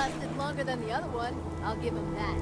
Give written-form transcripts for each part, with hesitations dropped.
lasted longer than the other one. I'll give him that.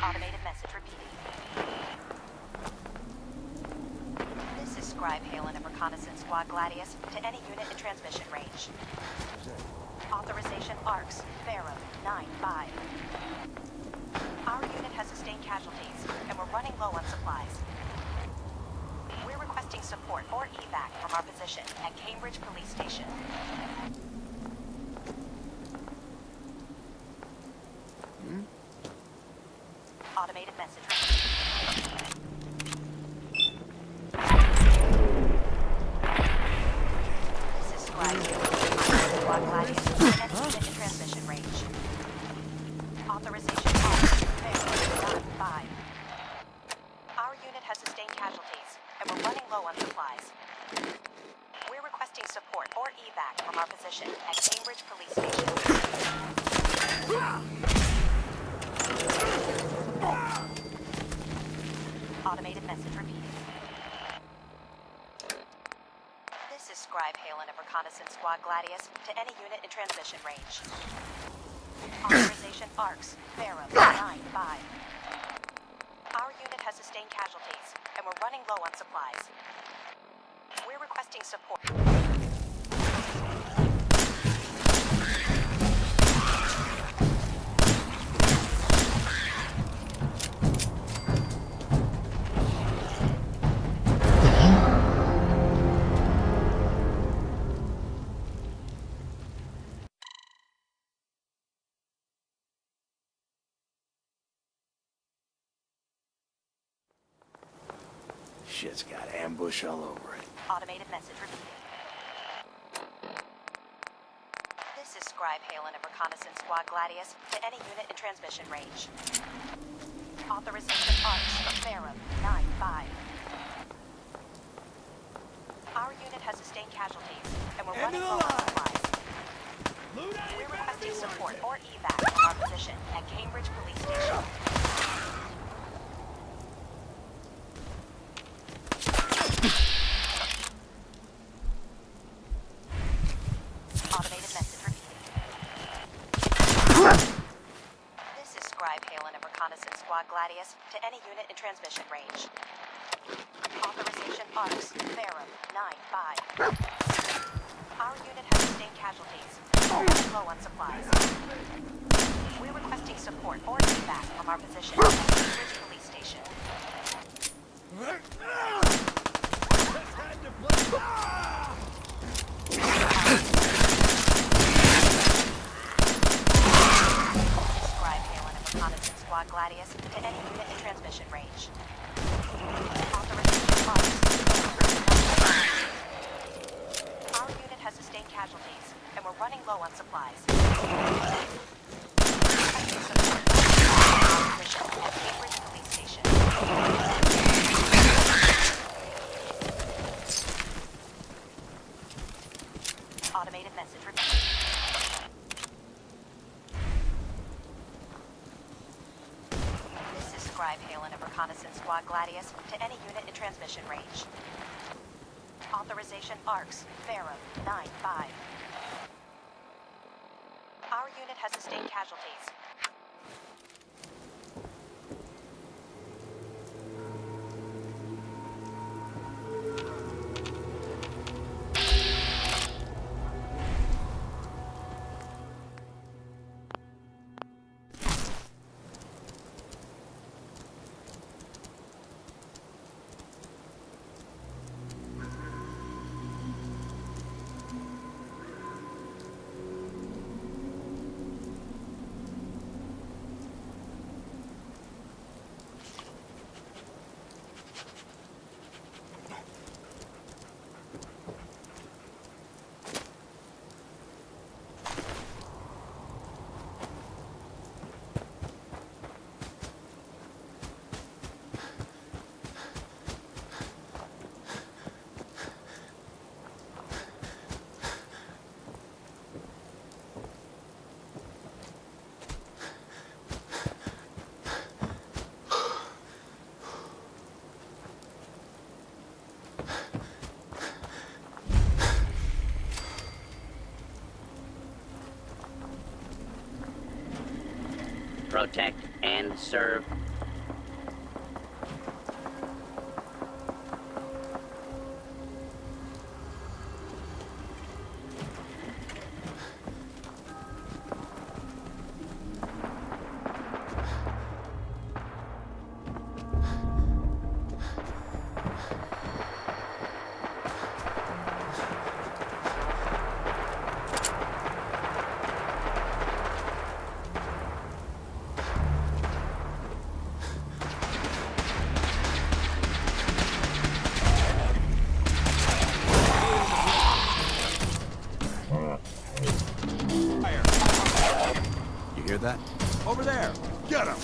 Automated message repeating. This is Scribe Halen of Reconnaissance Squad Gladius to any unit in transmission range. Authorization ARCS, Pharaoh, 9-5. Our unit has sustained casualties, and we're running low on supplies. We're requesting support or evac from our position at Cambridge Police Station. Automated message repeating. This is Scribe Halen, Squad Gladius, and unit in transmission range. Authorization ARCS, Pharaoh, 9-5. Our unit has sustained casualties, and we're running low on supplies. We're requesting support or evac from our position at Cambridge Police Station. Automated message repeating. This is Scribe Halen of Reconnaissance Squad Gladius to any unit in transmission range. Authorization ARCS, Pharaoh, 9-5. Our unit has sustained casualties, and we're running low on supplies. We're requesting support. Shit's got ambush all over it. Automated message repeating. This is Scribe Halen of Reconnaissance Squad Gladius to any unit in transmission range. Authorization ARCS, Pharaoh, 9-5. Our unit has sustained casualties, and we're running low on supplies. We're requesting support or evac from our position at Cambridge Police Station. Automated message repeating. Gladius to any unit in transmission range. Authorization ARCS, Ferrum, 9-5. Our unit has sustained casualties. We're running low on supplies. We're requesting support or evac from our position at the Bridge Police Station. Describe Halen and Reconnaissance Squad Gladius to any unit in transmission range. Authorization ARCS. Our unit has sustained casualties, and we're running low on supplies. Requesting support from our position at Cambridge Police Station. Automated message repeated. This is Scribe Halen of Reconnaissance Squad Gladius to any unit in transmission range. Authorization ARCS, Ferrum, 9-5. Our unit has sustained casualties. Protect and serve. You hear that? Over there! Get him!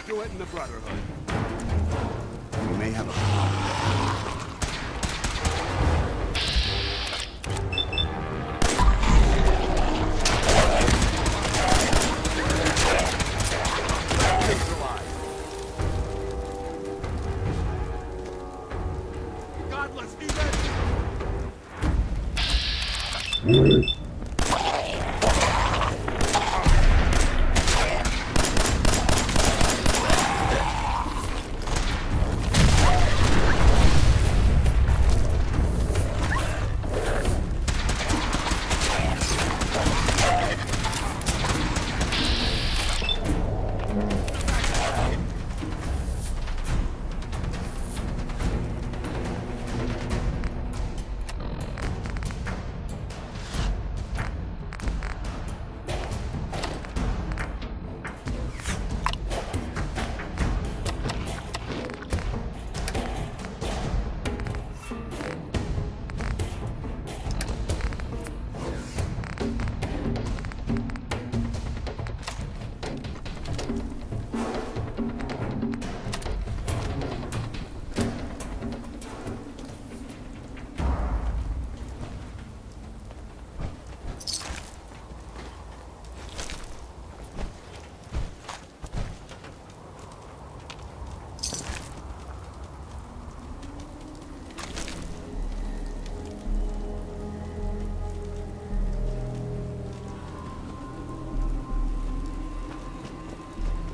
Do it in the Brotherhood. We may have a problem. Godless heathen!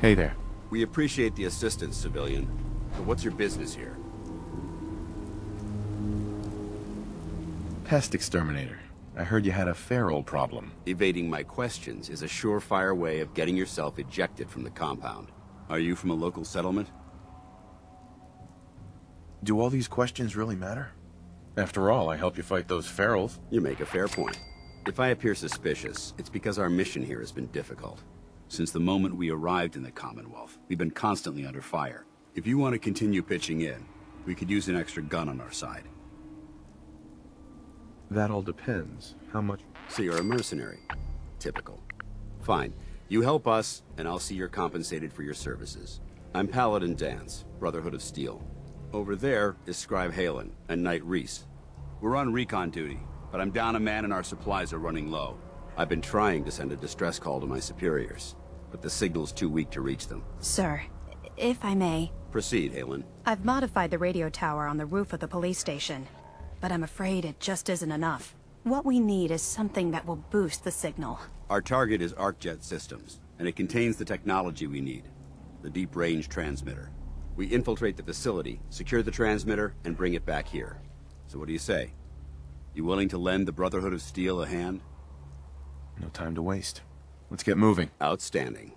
Hey there. We appreciate the assistance, civilian. But what's your business here? Pest exterminator. I heard you had a feral problem. Evading my questions is a surefire way of getting yourself ejected from the compound. Are you from a local settlement? Do all these questions really matter? After all, I help you fight those ferals. You make a fair point. If I appear suspicious, it's because our mission here has been difficult. Since the moment we arrived in the Commonwealth, we've been constantly under fire. If you want to continue pitching in, we could use an extra gun on our side. That all depends. How much? So you're a mercenary. Typical. Fine. You help us, and I'll see you're compensated for your services. I'm Paladin Dance, Brotherhood of Steel. Over there is Scribe Halen and Knight Reese. We're on recon duty, but I'm down a man and our supplies are running low. I've been trying to send a distress call to my superiors, but the signal's too weak to reach them. Sir, if I may, Proceed, Halen. I've modified the radio tower on the roof of the police station, but I'm afraid it just isn't enough. What we need is something that will boost the signal. Our target is ArcJet Systems, and it contains the technology we need. The deep-range transmitter. We infiltrate the facility, secure the transmitter, and bring it back here. So what do you say? You willing to lend the Brotherhood of Steel a hand? No time to waste. Let's get moving. Outstanding.